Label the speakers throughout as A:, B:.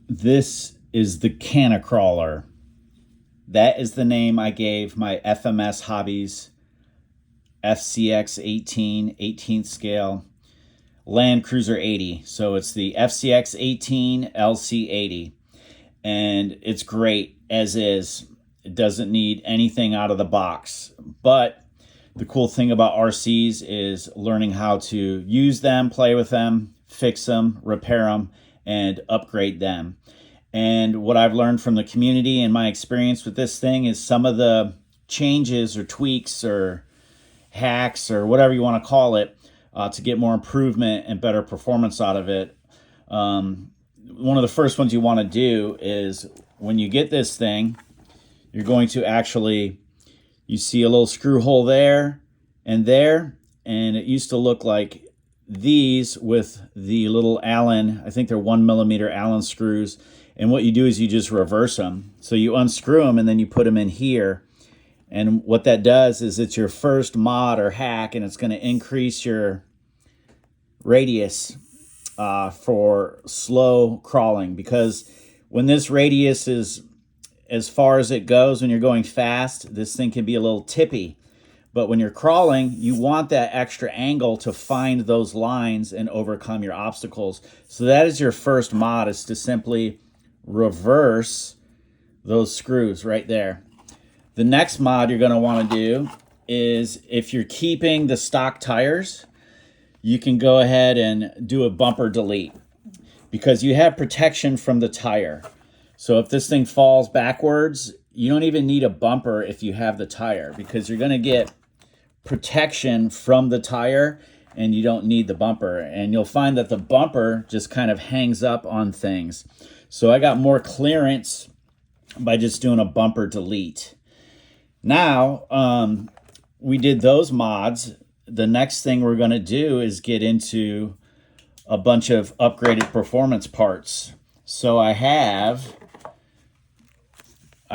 A: This is the Canna Crawler. That is the name I gave my FMS Hobbies FCX18 18th scale Land Cruiser 80. So it's the FCX18 LC80. And it's great as is. It doesn't need anything out of the box. But the cool thing about RCs is learning how to use them, play with them, fix them, repair them, and upgrade them. And what I've learned from the community and my experience with this thing is some of the changes or tweaks or hacks or whatever you want to call it to get more improvement and better performance out of it. One of the first ones you want to do is when you get this thing, you're going to actually, you see a little screw hole there, and it used to look like these with the little Allen, I think they're 1mm Allen screws. And what you do is you just reverse them. So you unscrew them and then you put them in here. And what that does is it's your first mod or hack, and it's going to increase your radius for slow crawling. Because when this radius is as far as it goes, when you're going fast, this thing can be a little tippy. But when you're crawling, you want that extra angle to find those lines and overcome your obstacles. So that is your first mod, is to simply reverse those screws right there. The next mod you're going to want to do is, if you're keeping the stock tires, you can go ahead and do a bumper delete, because you have protection from the tire. So if this thing falls backwards, you don't even need a bumper if you have the tire, because you're going to get protection from the tire and you don't need the bumper. And you'll find that the bumper just kind of hangs up on things. So I got more clearance by just doing a bumper delete. Now, we did those mods. The next thing we're going to do is get into a bunch of upgraded performance parts. So I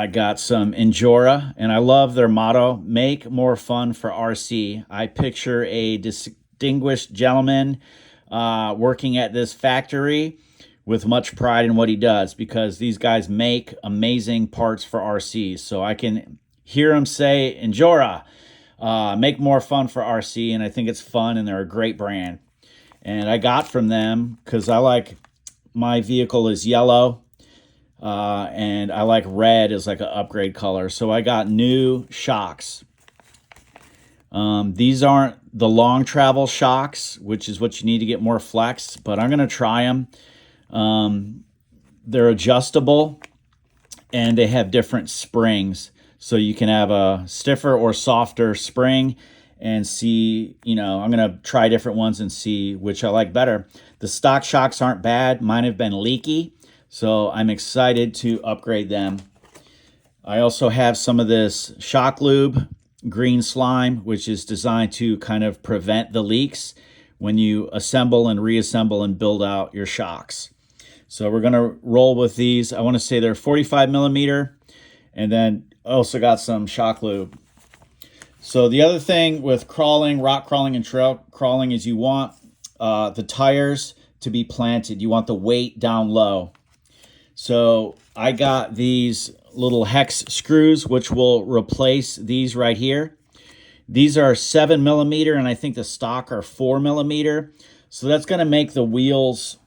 A: got some Injora, and I love their motto, make more fun for RC. I picture a distinguished gentleman working at this factory with much pride in what he does, because these guys make amazing parts for RCs. So I can hear him say, Injora, make more fun for RC, and I think it's fun, and they're a great brand. And I got from them because my vehicle is yellow, and I like red as like an upgrade color. So I got new shocks. These aren't the long travel shocks, which is what you need to get more flex, but I'm going to try them. They're adjustable, and they have different springs. So you can have a stiffer or softer spring and see, I'm going to try different ones and see which I like better. The stock shocks aren't bad. Mine have been leaky, so I'm excited to upgrade them. I also have some of this shock lube, green slime, which is designed to kind of prevent the leaks when you assemble and reassemble and build out your shocks. So we're going to roll with these. I want to say they're 45mm, and then also got some shock lube. So the other thing with crawling, rock crawling and trail crawling, is you want the tires to be planted. You want the weight down low. So I got these little hex screws, which will replace these right here. These are 7mm, and I think the stock are 4mm. So that's going to make the wheels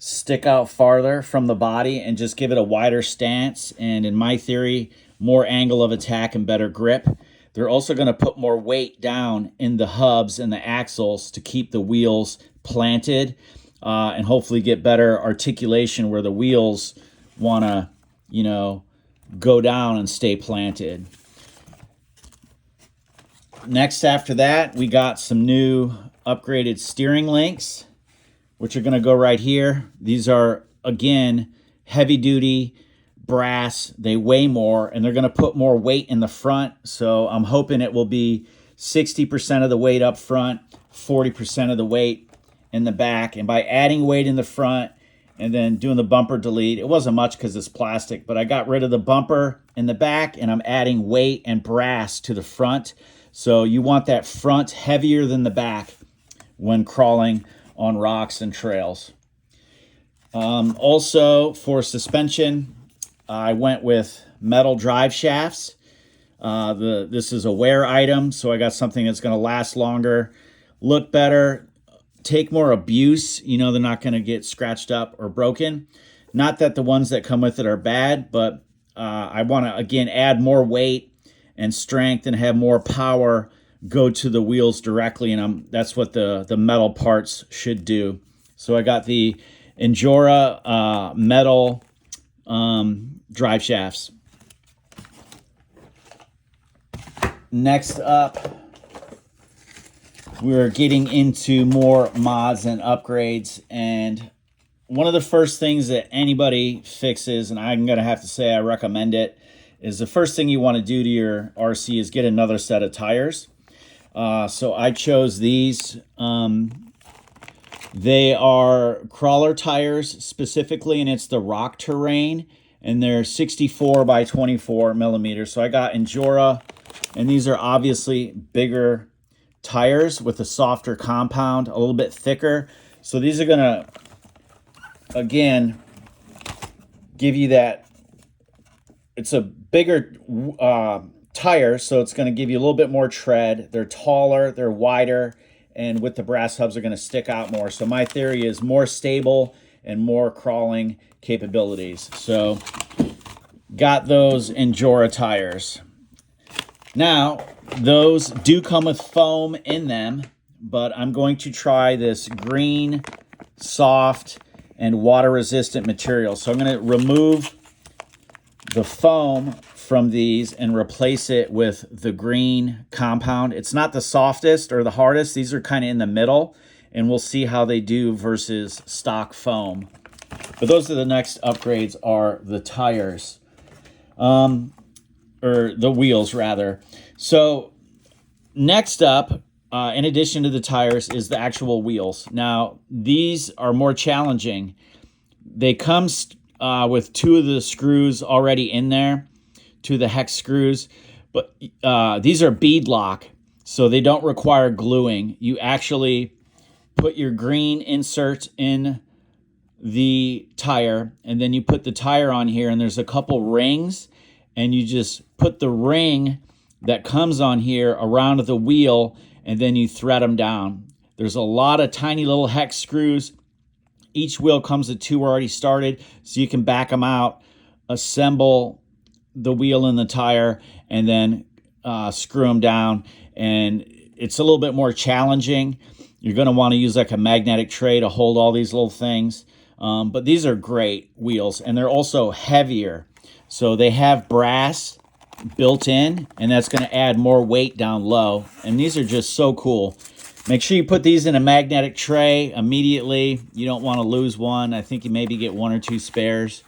A: stick out farther from the body and just give it a wider stance, and in my theory, more angle of attack and better grip. They're also going to put more weight down in the hubs and the axles to keep the wheels planted, and hopefully get better articulation where the wheels want to, go down and stay planted. Next, after that, we got some new upgraded steering links, which are going to go right here. These are, again, heavy duty brass. They weigh more, and they're going to put more weight in the front. So I'm hoping it will be 60% of the weight up front, 40% of the weight in the back. And by adding weight in the front and then doing the bumper delete, it wasn't much because it's plastic, but I got rid of the bumper in the back, and I'm adding weight and brass to the front. So you want that front heavier than the back when crawling on rocks and trails. Also for suspension, I went with metal drive shafts. This is a wear item, so I got something that's going to last longer, look better, take more abuse. You know, they're not going to get scratched up or broken. Not that the ones that come with it are bad, but I want to, again, add more weight and strength and have more power go to the wheels directly, and that's what the metal parts should do. So I got the Injora metal drive shafts. Next up, we're getting into more mods and upgrades, and one of the first things that anybody fixes, and I'm going to have to say I recommend it, is the first thing you want to do to your RC is get another set of tires. So I chose these. They are crawler tires specifically, and it's the rock terrain, and they're 64 by 24 millimeters. So I got Injora, and these are obviously bigger tires with a softer compound, a little bit thicker. So these are going to, again, give you that. It's a bigger tire, so it's going to give you a little bit more tread. They're taller, they're wider, and with the brass hubs are going to stick out more. So my theory is more stable and more crawling capabilities. So got those Injora tires. Now, those do come with foam in them, but I'm going to try this green, soft, and water-resistant material. So I'm going to remove the foam from these and replace it with the green compound. It's not the softest or the hardest. These are kind of in the middle, and we'll see how they do versus stock foam. But those are the next upgrades, are the tires, or the wheels rather. So next up, in addition to the tires, is the actual wheels. Now, these are more challenging. They come with two of the screws already in there, two of the hex screws, but these are bead lock, so they don't require gluing. You actually put your green insert in the tire, and then you put the tire on here, and there's a couple rings, and you just put the ring that comes on here around the wheel, and then you thread them down. There's a lot of tiny little hex screws. Each wheel comes with two already started, so you can back them out, assemble the wheel and the tire, and then screw them down. And it's a little bit more challenging. You're going to want to use like a magnetic tray to hold all these little things. But these are great wheels, and they're also heavier. So they have brass built in, and that's going to add more weight down low. And these are just so cool. Make sure you put these in a magnetic tray immediately. You don't want to lose one. I think you maybe get one or two spares.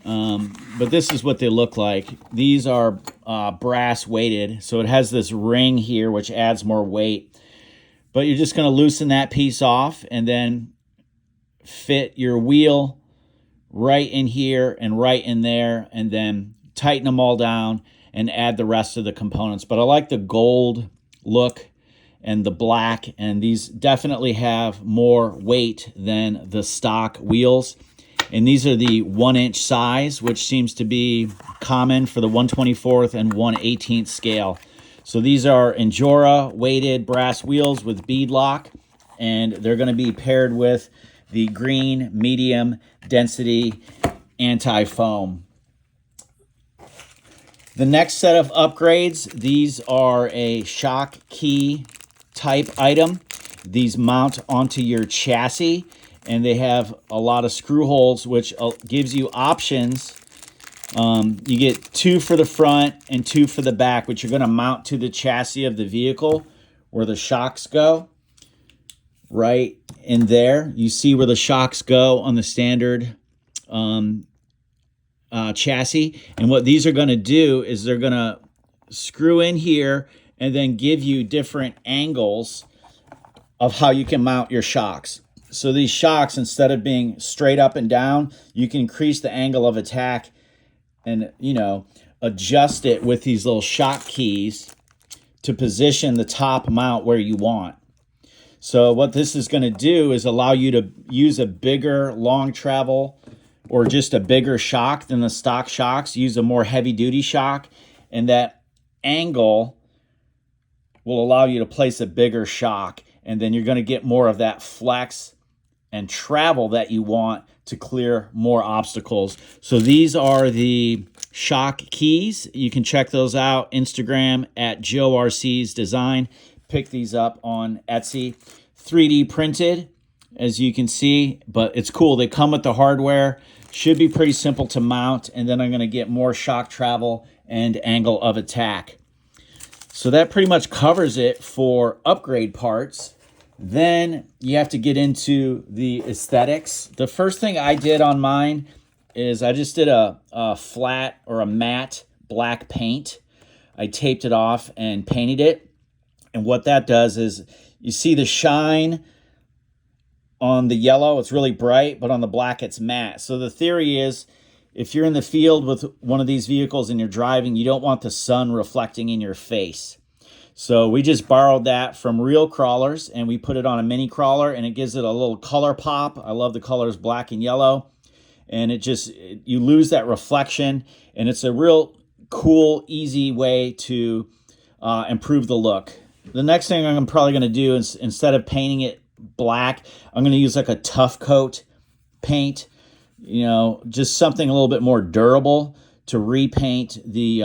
A: But this is what they look like. These are brass weighted, so it has this ring here which adds more weight. But you're just going to loosen that piece off and then fit your wheel right in here and right in there, and then tighten them all down and add the rest of the components. But I like the gold look and the black, and these definitely have more weight than the stock wheels. And these are the 1-inch size, which seems to be common for the 1/24 and 1/18 scale. So these are Injora weighted brass wheels with bead lock, and they're going to be paired with the green medium density anti-foam. The next set of upgrades, these are a shock key type item. These mount onto your chassis, and they have a lot of screw holes, which gives you options. You get two for the front and two for the back, which you're going to mount to the chassis of the vehicle where the shocks go. Right in there, you see where the shocks go on the standard chassis. And what these are going to do is they're going to screw in here and then give you different angles of how you can mount your shocks. So these shocks, instead of being straight up and down, you can increase the angle of attack and, you know, adjust it with these little shock keys to position the top mount where you want. So what this is going to do is allow you to use a bigger long travel or just a bigger shock than the stock shocks. Use a more heavy duty shock, and that angle will allow you to place a bigger shock, and then you're going to get more of that flex and travel that you want to clear more obstacles. So these are the shock keys. You can check those out. Instagram at Joe RC's Design. Pick these up on Etsy. 3D printed, as you can see, but it's cool. They come with the hardware. Should be pretty simple to mount, and then I'm going to get more shock travel and angle of attack. So that pretty much covers it for upgrade parts. Then you have to get into the aesthetics. The first thing I did on mine is I just did a flat or a matte black paint. I taped it off and painted it. And what that does is you see the shine on the yellow, it's really bright, but on the black, it's matte. So the theory is if you're in the field with one of these vehicles and you're driving, you don't want the sun reflecting in your face. So we just borrowed that from real crawlers and we put it on a mini crawler, and it gives it a little color pop. I love the colors black and yellow, and you lose that reflection, and it's a real cool, easy way to improve the look. The next thing I'm probably going to do is, instead of painting it black, I'm going to use like a tough coat paint, just something a little bit more durable to repaint the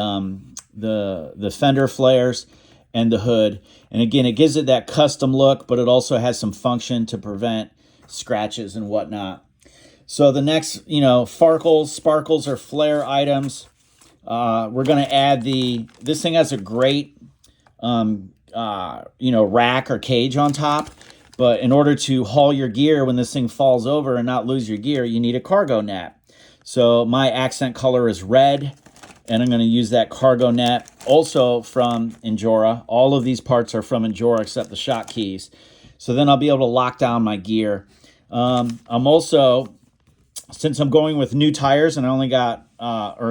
A: fender flares and the hood. And again, it gives it that custom look, but it also has some function to prevent scratches and whatnot. So the next, sparkles or flare items, we're going to add this thing has a great, rack or cage on top. But in order to haul your gear when this thing falls over and not lose your gear, you need a cargo net. So my accent color is red, and I'm going to use that cargo net. Also from Injora. All of these parts are from Injora except the shock keys. So then I'll be able to lock down my gear. I'm also, since I'm going with new tires and I only got,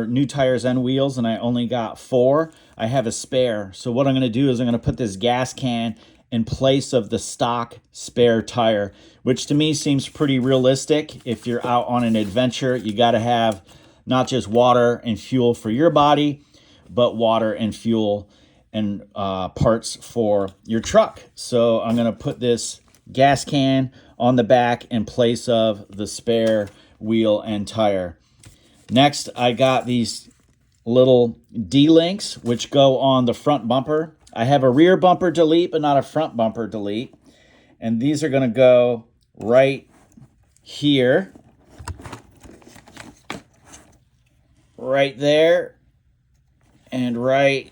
A: new tires and wheels, and I only got 4, I have a spare. So what I'm going to do is I'm going to put this gas can in place of the stock spare tire, which to me seems pretty realistic. If you're out on an adventure, you got to have not just water and fuel for your body, but water and fuel and parts for your truck. So I'm going to put this gas can on the back in place of the spare wheel and tire. Next, I got these little D-links, which go on the front bumper. I have a rear bumper delete, but not a front bumper delete. And these are going to go right here, right there, and right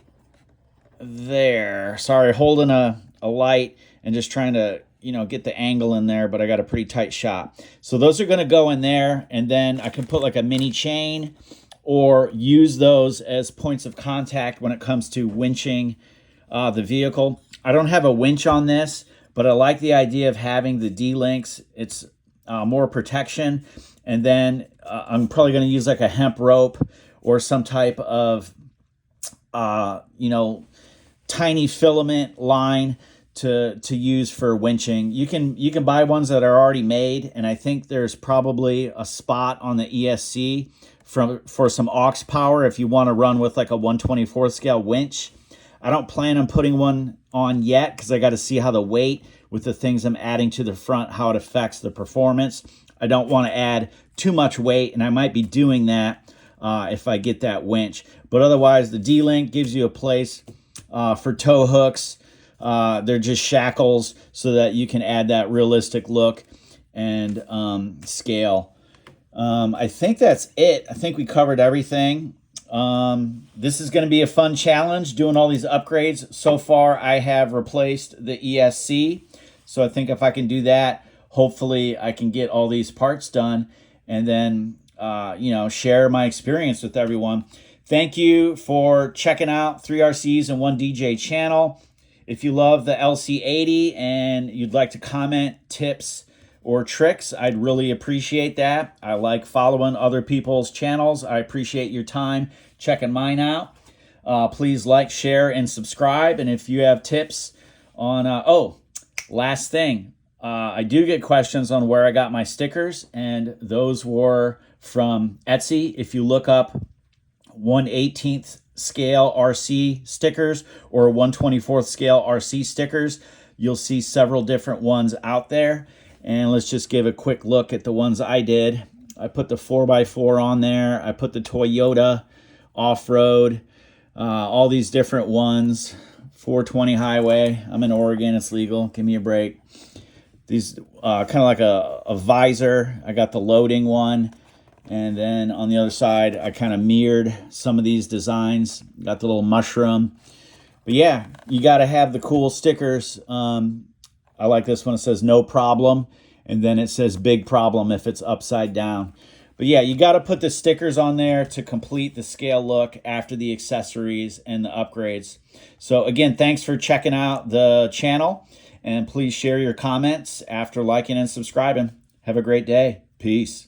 A: there. Sorry, holding a light and just trying to, get the angle in there, but I got a pretty tight shot. So those are going to go in there, and then I can put like a mini chain or use those as points of contact when it comes to winching the vehicle. I don't have a winch on this, but I like the idea of having the D-links. It's more protection. And then I'm probably going to use like a hemp rope or some type of, tiny filament line to use for winching. You can buy ones that are already made, and I think there's probably a spot on the ESC for some aux power if you want to run with like a 1/24 scale winch. I don't plan on putting one on yet because I got to see how the weight with the things I'm adding to the front, how it affects the performance. I don't want to add too much weight, and I might be doing that if I get that winch. But otherwise, the D-link gives you a place for tow hooks. They're just shackles so that you can add that realistic look and scale. I think that's it. I think we covered everything. This is going to be a fun challenge doing all these upgrades. So far, I have replaced the ESC. So I think if I can do that, hopefully I can get all these parts done and then, share my experience with everyone. Thank you for checking out 3 RCs and 1 DJ channel. If you love the LC80 and you'd like to comment tips or tricks, I'd really appreciate that. I like following other people's channels. I appreciate your time checking mine out. Please like, share, and subscribe. And if you have tips on, Last thing, I do get questions on where I got my stickers, and those were from Etsy. If you look up 1/18th scale RC stickers or 1/24th scale RC stickers, you'll see several different ones out there. And let's just give a quick look at the ones I did. I put the 4x4 on there. I put the Toyota off-road, all these different ones. 420 highway. I'm in Oregon. It's legal. Give me a break. These kind of like a visor. I got the loading one. And then on the other side, I kind of mirrored some of these designs. Got the little mushroom. But yeah, you got to have the cool stickers. I like this one. It says no problem. And then it says big problem if it's upside down. But yeah, you got to put the stickers on there to complete the scale look after the accessories and the upgrades. So again, thanks for checking out the channel. And please share your comments after liking and subscribing. Have a great day. Peace.